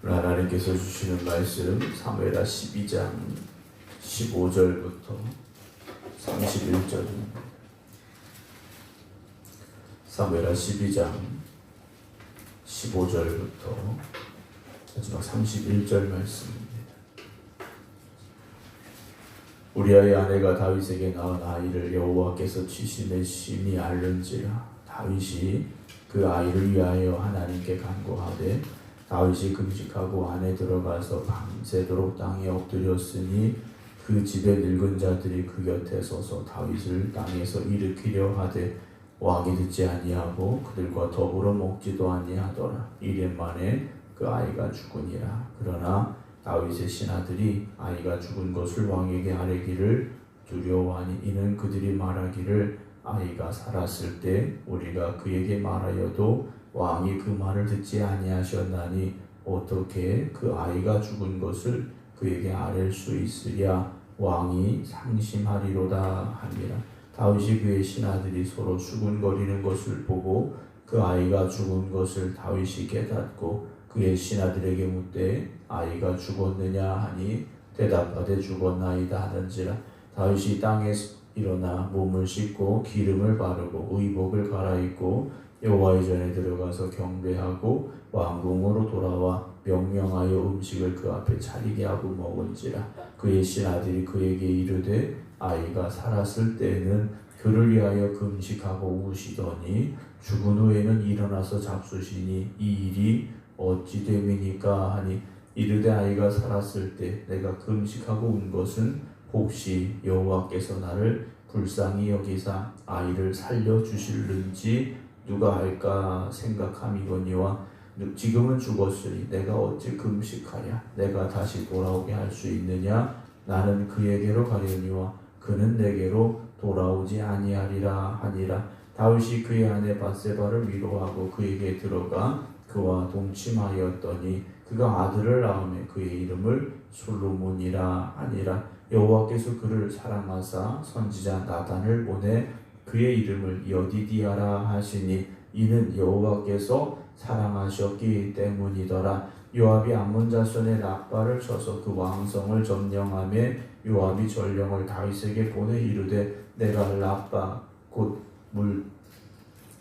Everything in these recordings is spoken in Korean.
오늘 하나님께서 주시는 말씀 사무엘하 12장 15절부터 31절입니다. 사무엘하 12장 15절부터 마지막 31절 말씀입니다. 우리아의 아내가 다윗에게 낳은 아이를 여호와께서 치심에 심히 앓는지라. 다윗이 그 아이를 위하여 하나님께 간구하되 다윗이 금식하고 안에 들어가서 밤새도록 땅에 엎드렸으니 그 집의 늙은 자들이 그 곁에 서서 다윗을 땅에서 일으키려 하되 왕이 듣지 아니하고 그들과 더불어 먹지도 아니하더라. 1년 만에 그 아이가 죽으니라. 그러나 다윗의 신하들이 아이가 죽은 것을 왕에게 아뢰기를 두려워하니 이는 그들이 말하기를 아이가 살았을 때 우리가 그에게 말하여도 왕이 그 말을 듣지 아니하셨나니 어떻게 그 아이가 죽은 것을 그에게 아뢰 수 있으랴. 왕이 상심하리로다 하니라. 다윗이 그의 신하들이 서로 수군거리는 것을 보고 그 아이가 죽은 것을 다윗이 깨닫고 그의 신하들에게 묻되 아이가 죽었느냐 하니 대답하되 죽었나이다 하는지라. 다윗이 땅에서 일어나 몸을 씻고 기름을 바르고 의복을 갈아입고 여호와의 전에 들어가서 경배하고 왕궁으로 돌아와 명령하여 음식을 그 앞에 차리게 하고 먹은지라. 그의 신하들이 그에게 이르되 아이가 살았을 때에는 그를 위하여 금식하고 우시더니 죽은 후에는 일어나서 잡수시니 이 일이 어찌 됨이니까 하니 이르되 아이가 살았을 때 내가 금식하고 운 것은 혹시 여호와께서 나를 불쌍히 여기사 아이를 살려주실는지 누가 알까 생각함이거니와 지금은 죽었으니 내가 어찌 금식하랴. 내가 다시 돌아오게 할 수 있느냐. 나는 그에게로 가려니와 그는 내게로 돌아오지 아니하리라 하니라. 다윗이 그의 아내 밧세바를 위로하고 그에게 들어가 그와 동침하였더니 그가 아들을 낳으며 그의 이름을 솔로몬이라 하니라. 여호와께서 그를 사랑하사 선지자 나단을 보내 그의 이름을 여디디아라 하시니 이는 여호와께서 사랑하셨기 때문이더라. 요압이 암몬 자손의 랍바를 쳐서 그 왕성을 점령하며 요압이 전령을 다윗에게 보내 이르되 내가 랍바 곧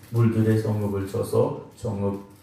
물들의 성읍을 쳐서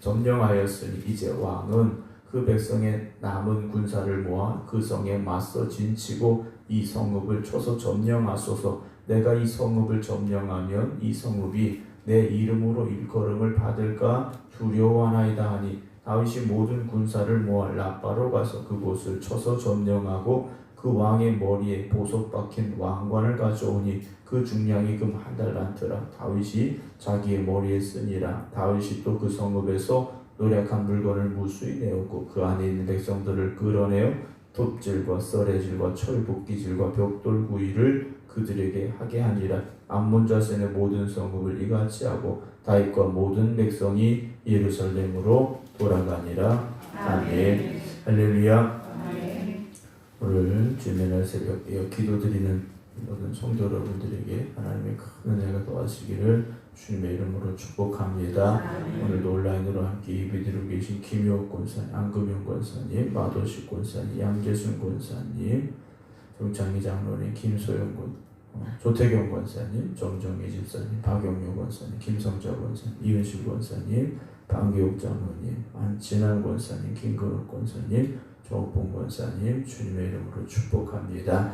점령하였으니 이제 왕은 그 백성의 남은 군사를 모아 그 성에 맞서 진치고 이 성읍을 쳐서 점령하소서. 내가 이 성읍을 점령하면 이 성읍이 내 이름으로 일컬음을 받을까 두려워하나이다 하니 다윗이 모든 군사를 모아 랍바로 가서 그곳을 쳐서 점령하고 그 왕의 머리에 보석 박힌 왕관을 가져오니 그 중량이 금 1달란트라. 다윗이 자기의 머리에 쓰니라. 다윗이 또 그 성읍에서 노략한 물건을 무수히 내었고 그 안에 있는 백성들을 끌어내어 톱질과 썰해질과 철복기질과 벽돌구이를 그들에게 하게 하니라. 암몬 자손의 모든 성읍을 이같이 하고 다윗과 모든 백성이 예루살렘으로 돌아가니라. 아멘. 할렐루야. 오늘 주일날 새벽에 기도드리는 모든 성도 여러분들에게 하나님의 큰 은혜가 더하시기를 주님의 이름으로 축복합니다. 오늘도 온라인으로 함께 예배드리고 계신 김효옥 권사님, 안금영 권사님, 마도식 권사님, 양재순 권사님, 정창희 장로님, 김소영 조태경 권사님, 정정희 집사님, 박영효 권사님, 김성자 권사님, 이은실 권사님, 방기옥 장로님, 안진환 권사님, 김근욱 권사님, 조옥봉 권사님, 주님의 이름으로 축복합니다.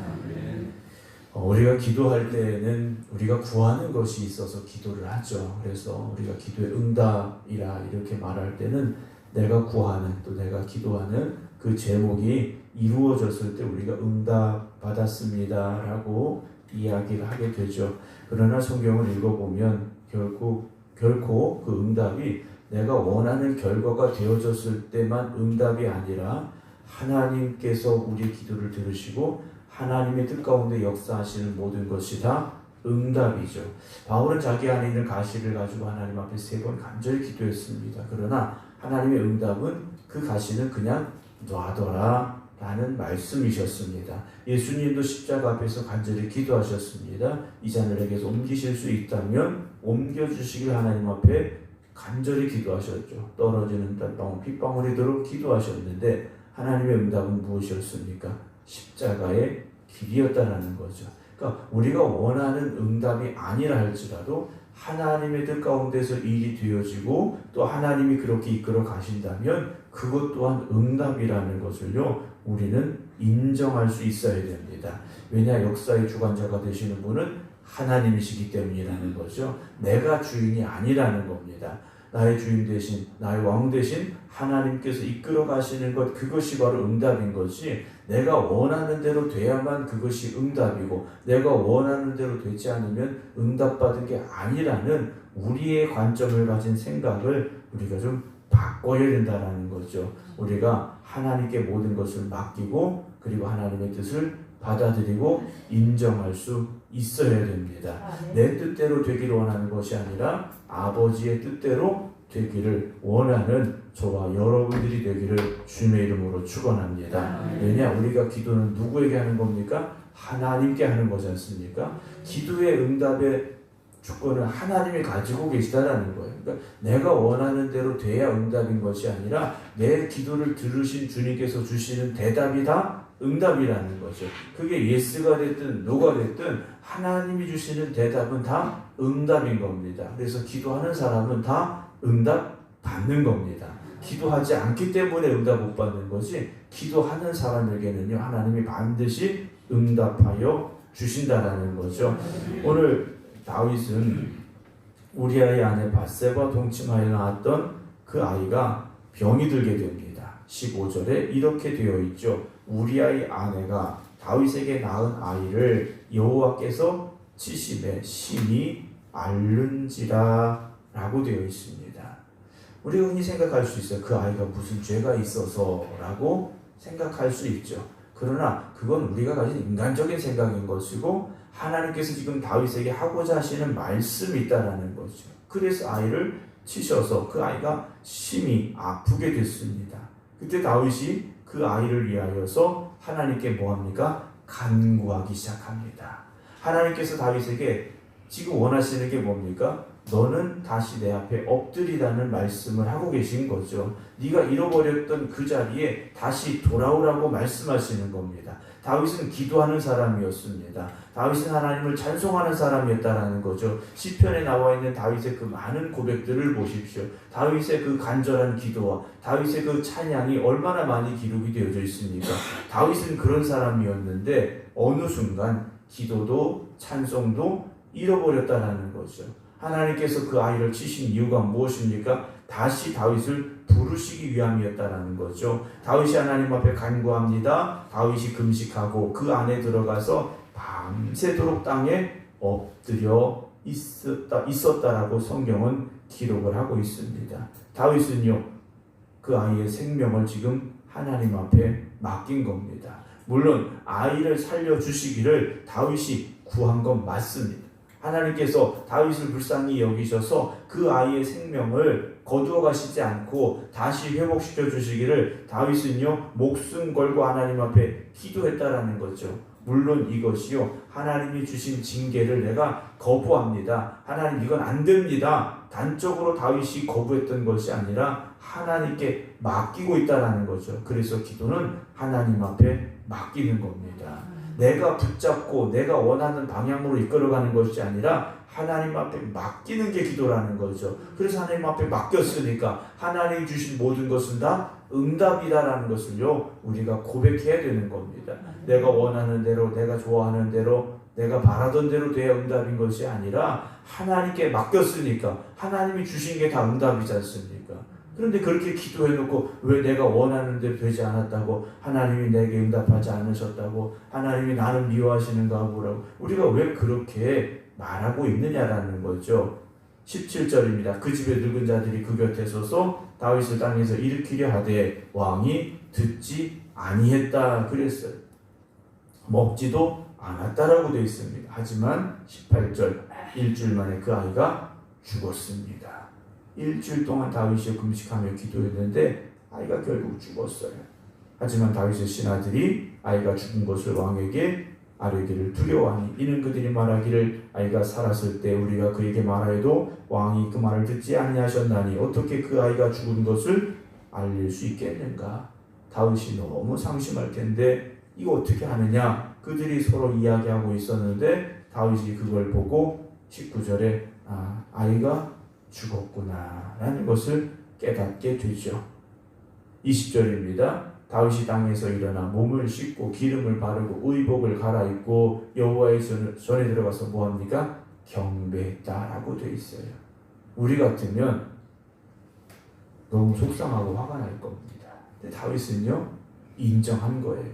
우리가 기도할 때는 우리가 구하는 것이 있어서 기도를 하죠. 그래서 우리가 기도의 응답이라 이렇게 말할 때는 내가 구하는 또 내가 기도하는 그 제목이 이루어졌을 때 우리가 응답 받았습니다 라고 이야기를 하게 되죠. 그러나 성경을 읽어보면 결코 그 응답이 내가 원하는 결과가 되어졌을 때만 응답이 아니라 하나님께서 우리의 기도를 들으시고 하나님의 뜻 가운데 역사하시는 모든 것이 다 응답이죠. 바울은 자기 안에 있는 가시를 가지고 하나님 앞에 3번 간절히 기도했습니다. 그러나 하나님의 응답은 그 가시는 그냥 놔둬라 라는 말씀이셨습니다. 예수님도 십자가 앞에서 간절히 기도하셨습니다. 이 잔을 내게서 옮기실 수 있다면 옮겨주시길 하나님 앞에 간절히 기도하셨죠. 떨어지는 땀방울 핏방울이도록 기도하셨는데 하나님의 응답은 무엇이었습니까? 십자가의 길이었다라는 거죠. 그러니까 우리가 원하는 응답이 아니라 할지라도 하나님의 뜻 가운데서 일이 되어지고 또 하나님이 그렇게 이끌어 가신다면 그것 또한 응답이라는 것을요 우리는 인정할 수 있어야 됩니다. 왜냐, 역사의 주관자가 되시는 분은 하나님이시기 때문이라는 거죠. 내가 주인이 아니라는 겁니다. 나의 주인 대신, 나의 왕 대신 하나님께서 이끌어 가시는 것, 그것이 바로 응답인 것이, 내가 원하는 대로 돼야만 그것이 응답이고 내가 원하는 대로 되지 않으면 응답받은 게 아니라는 우리의 관점을 가진 생각을 우리가 좀 바꿔야 된다는 거죠. 우리가 하나님께 모든 것을 맡기고 그리고 하나님의 뜻을 받아들이고 인정할 수 있어야 됩니다. 내 뜻대로 되기를 원하는 것이 아니라 아버지의 뜻대로 되기를 원하는 저와 여러분들이 되기를 주님의 이름으로 축원합니다. 왜냐, 우리가 기도는 누구에게 하는 겁니까? 하나님께 하는 거지 않습니까? 기도의 응답의 주권은 하나님이 가지고 계시다라는 거예요. 그러니까 내가 원하는 대로 돼야 응답인 것이 아니라 내 기도를 들으신 주님께서 주시는 대답이 다 응답이라는 거죠. 그게 예스가 됐든 노가 됐든 하나님이 주시는 대답은 다 응답인 겁니다. 그래서 기도하는 사람은 다 응답 받는 겁니다. 기도하지 않기 때문에 응답 못 받는 것이, 기도하는 사람에게는요 하나님이 반드시 응답하여 주신다라는 거죠. 오늘 다윗은 우리아의 아내 밧세바 동침하여 낳았던 그 아이가 병이 들게 됩니다. 15절에 이렇게 되어 있죠. 우리아의 아내가 다윗에게 낳은 아이를 여호와께서 치심에 심히 앓는지라 라고 되어 있습니다. 우리가 흔히 생각할 수 있어요. 그 아이가 무슨 죄가 있어서 라고 생각할 수 있죠. 그러나 그건 우리가 가진 인간적인 생각인 것이고 하나님께서 지금 다윗에게 하고자 하시는 말씀이 있다라는 거죠. 그래서 아이를 치셔서 그 아이가 심히 아프게 됐습니다. 그때 다윗이 그 아이를 위하여서 하나님께 뭐합니까? 간구하기 시작합니다. 하나님께서 다윗에게 지금 원하시는 게 뭡니까? 너는 다시 내 앞에 엎드리라는 말씀을 하고 계신 거죠. 네가 잃어버렸던 그 자리에 다시 돌아오라고 말씀하시는 겁니다. 다윗은 기도하는 사람이었습니다. 다윗은 하나님을 찬송하는 사람이었다라는 거죠. 시편에 나와 있는 다윗의 그 많은 고백들을 보십시오. 다윗의 그 간절한 기도와 다윗의 그 찬양이 얼마나 많이 기록이 되어져 있습니까? 다윗은 그런 사람이었는데 어느 순간 기도도 찬송도 잃어버렸다라는 거죠. 하나님께서 그 아이를 치신 이유가 무엇입니까? 다시 다윗을 부르시기 위함이었다라는 거죠. 다윗이 하나님 앞에 간구합니다. 다윗이 금식하고 그 안에 들어가서 밤새도록 땅에 엎드려 있었다라고 성경은 기록을 하고 있습니다. 다윗은요, 그 아이의 생명을 지금 하나님 앞에 맡긴 겁니다. 물론 아이를 살려주시기를 다윗이 구한 건 맞습니다. 하나님께서 다윗을 불쌍히 여기셔서 그 아이의 생명을 거두어 가시지 않고 다시 회복시켜 주시기를 다윗은요 목숨 걸고 하나님 앞에 기도했다라는 거죠. 물론 이것이요 하나님이 주신 징계를 내가 거부합니다. 하나님 이건 안 됩니다. 단적으로 다윗이 거부했던 것이 아니라 하나님께 맡기고 있다라는 거죠. 그래서 기도는 하나님 앞에 맡기는 겁니다. 내가 붙잡고 내가 원하는 방향으로 이끌어가는 것이 아니라 하나님 앞에 맡기는 게 기도라는 거죠. 그래서 하나님 앞에 맡겼으니까 하나님이 주신 모든 것은 다 응답이다라는 것을요 우리가 고백해야 되는 겁니다. 내가 원하는 대로, 내가 좋아하는 대로, 내가 바라던 대로 돼야 응답인 것이 아니라 하나님께 맡겼으니까 하나님이 주신 게 다 응답이지 않습니까? 그런데 그렇게 기도해놓고 왜 내가 원하는 대로 되지 않았다고, 하나님이 내게 응답하지 않으셨다고, 하나님이 나는 미워하시는가 하고 우리가 왜 그렇게 말하고 있느냐라는 거죠. 17절입니다. 그 집에 늙은 자들이 그 곁에 서서 다윗을 땅에서 일으키려 하되 왕이 듣지 아니했다 그랬어요. 먹지도 않았다라고 되어 있습니다. 하지만 18절 일주일 만에 그 아이가 죽었습니다. 일주일 동안 다윗이 금식하며 기도했는데 아이가 결국 죽었어요. 하지만 다윗의 신하들이 아이가 죽은 것을 왕에게 아뢰기를 두려워하니 이는 그들이 말하기를 아이가 살았을 때 우리가 그에게 말하여도 왕이 그 말을 듣지 아니하셨나니 어떻게 그 아이가 죽은 것을 알릴 수 있겠는가. 다윗이 너무 상심할 텐데 이거 어떻게 하느냐. 그들이 서로 이야기하고 있었는데 다윗이 그걸 보고 19절에 아이가 죽었구나 라는 것을 깨닫게 되죠. 20절입니다. 다윗이 땅에서 일어나 몸을 씻고 기름을 바르고 의복을 갈아입고 여호와의 전에 들어가서 뭐합니까? 경배했다라고 되어 있어요. 우리 같으면 너무 속상하고 화가 날 겁니다. 근데 다윗은요 인정한 거예요.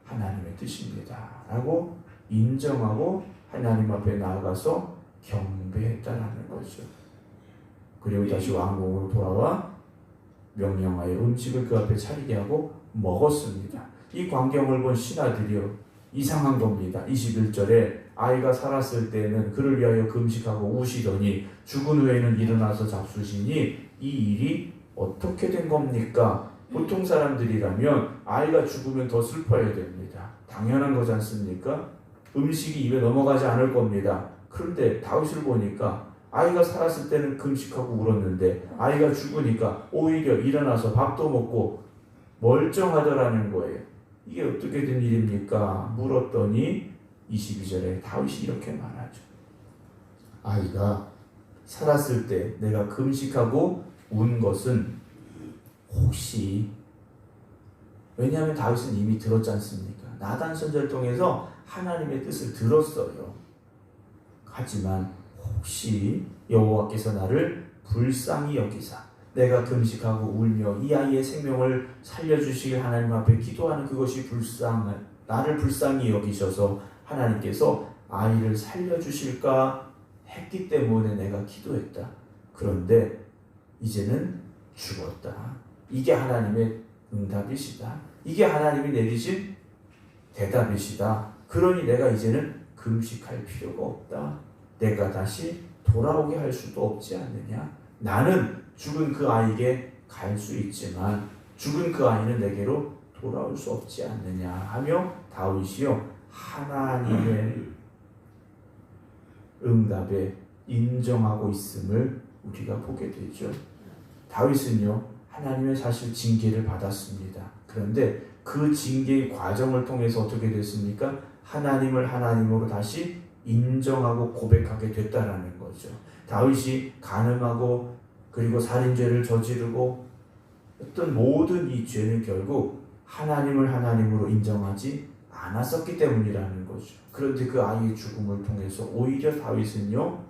하나님의 뜻입니다 라고 인정하고 하나님 앞에 나아가서 경배했다라는 거죠. 그리고 다시 왕궁으로 돌아와 명령하여 음식을 그 앞에 차리게 하고 먹었습니다. 이 광경을 본 신하들이요 이상한 겁니다. 21절에 아이가 살았을 때는 그를 위하여 금식하고 우시더니 죽은 후에는 일어나서 잡수시니 이 일이 어떻게 된 겁니까? 보통 사람들이라면 아이가 죽으면 더 슬퍼야 됩니다. 당연한 거지 않습니까? 음식이 입에 넘어가지 않을 겁니다. 그런데 다윗을 보니까 아이가 살았을 때는 금식하고 울었는데 아이가 죽으니까 오히려 일어나서 밥도 먹고 멀쩡하더라는 거예요. 이게 어떻게 된 일입니까? 물었더니 22절에 다윗이 이렇게 말하죠. 아이가 살았을 때 내가 금식하고 운 것은 혹시, 왜냐하면 다윗은 이미 들었지 않습니까? 나단 선지자를 통해서 하나님의 뜻을 들었어요. 하지만 혹시 여호와께서 나를 불쌍히 여기사 내가 금식하고 울며 이 아이의 생명을 살려주시길 하나님 앞에 기도하는 그것이 나를 불쌍히 여기셔서 하나님께서 아이를 살려주실까 했기 때문에 내가 기도했다. 그런데 이제는 죽었다. 이게 하나님의 응답이시다. 이게 하나님이 내리신 대답이시다. 그러니 내가 이제는 금식할 필요가 없다. 내가 다시 돌아오게 할 수도 없지 않느냐. 나는 죽은 그 아이에게 갈 수 있지만 죽은 그 아이는 내게로 돌아올 수 없지 않느냐 하며 다윗이요 하나님의 응답에 인정하고 있음을 우리가 보게 되죠. 다윗은요 하나님의 사실 징계를 받았습니다. 그런데 그 징계의 과정을 통해서 어떻게 됐습니까? 하나님을 하나님으로 다시 인정하고 고백하게 됐다라는 거죠. 다윗이 간음하고 그리고 살인죄를 저지르고 어떤 모든 이 죄는 결국 하나님을 하나님으로 인정하지 않았었기 때문이라는 거죠. 그런데 그 아이의 죽음을 통해서 오히려 다윗은요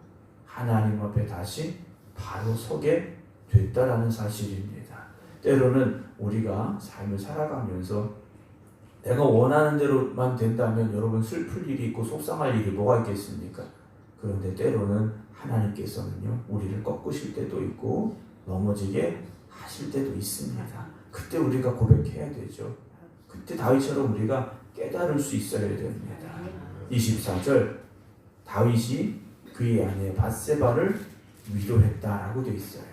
하나님 앞에 다시 바로 서게 됐다라는 사실입니다. 때로는 우리가 삶을 살아가면서 내가 원하는 대로만 된다면 여러분 슬플 일이 있고 속상할 일이 뭐가 있겠습니까? 그런데 때로는 하나님께서는요 우리를 꺾으실 때도 있고 넘어지게 하실 때도 있습니다. 그때 우리가 고백해야 되죠. 그때 다윗처럼 우리가 깨달을 수 있어야 됩니다. 24절 다윗이 그의 아내 밧세바를 위로했다라고 되어 있어요.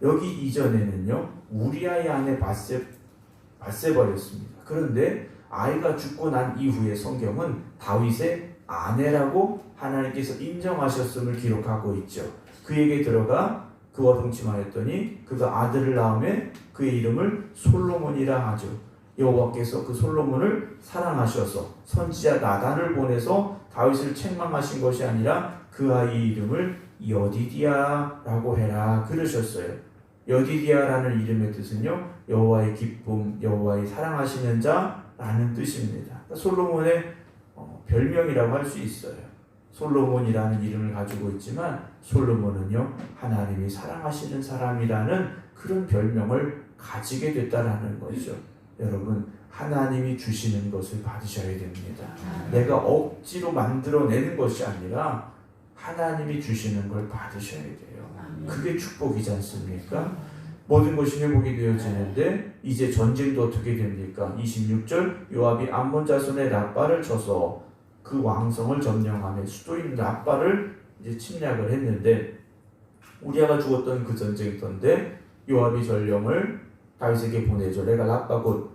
여기 이전에는요 우리아의 아내 밧세바였습니다. 그런데 아이가 죽고 난 이후에 성경은 다윗의 아내라고 하나님께서 인정하셨음을 기록하고 있죠. 그에게 들어가 그와 동침하였더니 그가 아들을 낳음에 그의 이름을 솔로몬이라 하죠. 여호와께서 그 솔로몬을 사랑하셔서 선지자 나단을 보내서 다윗을 책망하신 것이 아니라 그 아이 이름을 여디디아라고 해라 그러셨어요. 여디디아라는 이름의 뜻은요 여호와의 기쁨, 여호와의 사랑하시는 자라는 뜻입니다. 그러니까 솔로몬의 별명이라고 할 수 있어요. 솔로몬이라는 이름을 가지고 있지만 솔로몬은요 하나님이 사랑하시는 사람이라는 그런 별명을 가지게 됐다라는 거죠. 여러분 하나님이 주시는 것을 받으셔야 됩니다. 내가 억지로 만들어내는 것이 아니라 하나님이 주시는 걸 받으셔야 돼요. 그게 축복이지 않습니까? 모든 것이 회복이 되어지는데 이제 전쟁도 어떻게 됩니까? 26절 요압이 암몬 자손의 랍바를 쳐서 그 왕성을 점령하며 수도인 랍바를 이제 침략을 했는데 우리아가 죽었던 그 전쟁터인데 요압이 전령을 다윗에게 보내죠. 내가 랍바 곧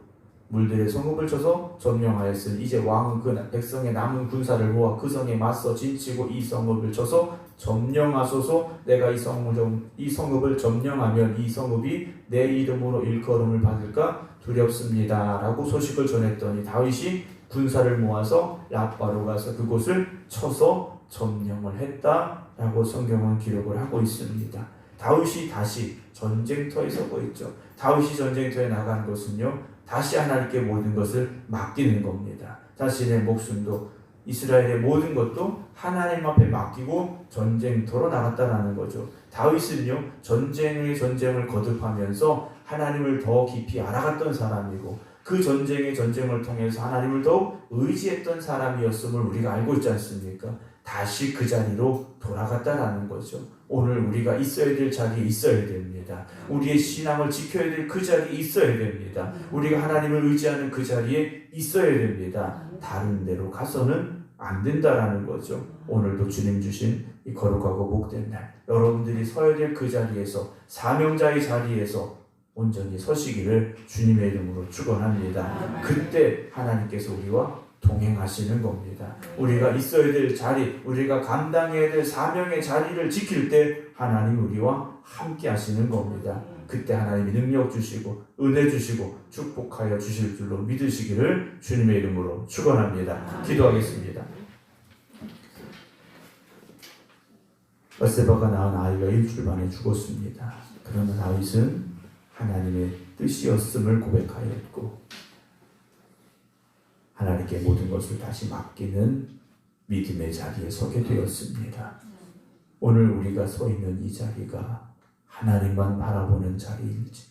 물들의 성읍을 쳐서 점령하였으니 이제 왕은 그 백성의 남은 군사를 모아 그 성에 맞서 진치고 이 성읍을 쳐서 점령하소서. 내가 이 성읍을 점령하면 이 성읍이 내 이름으로 일컬음을 받을까 두렵습니다 라고 소식을 전했더니 다윗이 군사를 모아서 라빠로 가서 그곳을 쳐서 점령을 했다라고 성경은 기록을 하고 있습니다. 다윗이 다시 전쟁터에 서고 있죠. 다윗이 전쟁터에 나간 것은요, 다시 하나님께 모든 것을 맡기는 겁니다. 자신의 목숨도 이스라엘의 모든 것도 하나님 앞에 맡기고 전쟁터로 나갔다라는 거죠. 다윗은요, 전쟁을 거듭하면서 하나님을 더 깊이 알아갔던 사람이고 그 전쟁을 통해서 하나님을 더욱 의지했던 사람이었음을 우리가 알고 있지 않습니까? 다시 그 자리로 돌아갔다라는 거죠. 오늘 우리가 있어야 될 자리에 있어야 됩니다. 우리의 신앙을 지켜야 될 그 자리에 있어야 됩니다. 우리가 하나님을 의지하는 그 자리에 있어야 됩니다. 다른 데로 가서는 안 된다라는 거죠. 오늘도 주님 주신 이 거룩하고 복된 날, 여러분들이 서야 될 그 자리에서, 사명자의 자리에서 온전히 서시기를 주님의 이름으로 축원합니다. 그때 하나님께서 우리와 동행하시는 겁니다. 우리가 있어야 될 자리, 우리가 감당해야 될 사명의 자리를 지킬 때 하나님 우리와 함께 하시는 겁니다. 그때 하나님이 능력 주시고 은혜 주시고 축복하여 주실 줄로 믿으시기를 주님의 이름으로 축원합니다. 기도하겠습니다. 밧세바가 낳은 아이가 일주일 만에 죽었습니다. 그러나 다윗은 하나님의 뜻이었음을 고백하였고 하나님께 모든 것을 다시 맡기는 믿음의 자리에 서게 되었습니다. 오늘 우리가 서 있는 이 자리가 하나님만 바라보는 자리인지,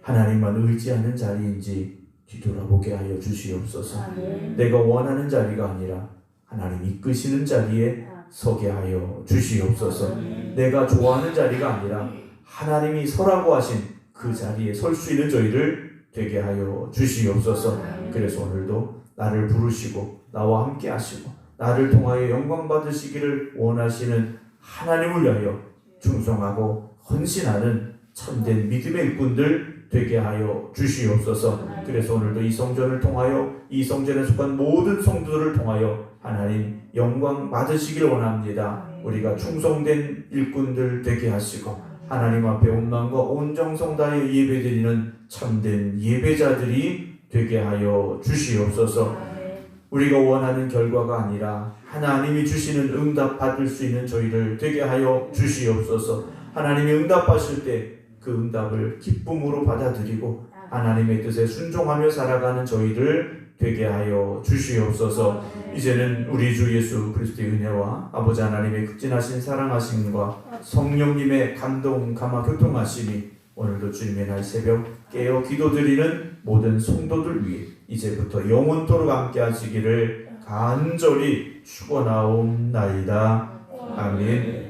하나님만 의지하는 자리인지 뒤돌아보게 하여 주시옵소서. 내가 원하는 자리가 아니라 하나님 이끄시는 자리에 서게 하여 주시옵소서. 내가 좋아하는 자리가 아니라 하나님이 서라고 하신 그 자리에 설 수 있는 저희를 되게 하여 주시옵소서. 그래서 오늘도 나를 부르시고 나와 함께 하시고 나를 통하여 영광 받으시기를 원하시는 하나님을 위하여 충성하고 헌신하는 참된 믿음의 일꾼들 되게 하여 주시옵소서. 그래서 오늘도 이 성전을 통하여 이 성전에 속한 모든 성도들을 통하여 하나님 영광 받으시길 원합니다. 우리가 충성된 일꾼들 되게 하시고 하나님 앞에 온 마음과 온 정성 다하여 예배드리는 참된 예배자들이 되게 하여 주시옵소서. 우리가 원하는 결과가 아니라 하나님이 주시는 응답 받을 수 있는 저희를 되게 하여 주시옵소서. 하나님이 응답하실 때 그 응답을 기쁨으로 받아들이고 하나님의 뜻에 순종하며 살아가는 저희를 되게 하여 주시옵소서. 이제는 우리 주 예수 그리스도의 은혜와 아버지 하나님의 극진하신 사랑하심과 성령님의 감동 감화 교통하심이 오늘도 주님의 날 새벽 깨어 기도드리는 모든 성도들 위해 이제부터 영원토록 함께 하시기를 간절히 축원하옵나이다. 아멘.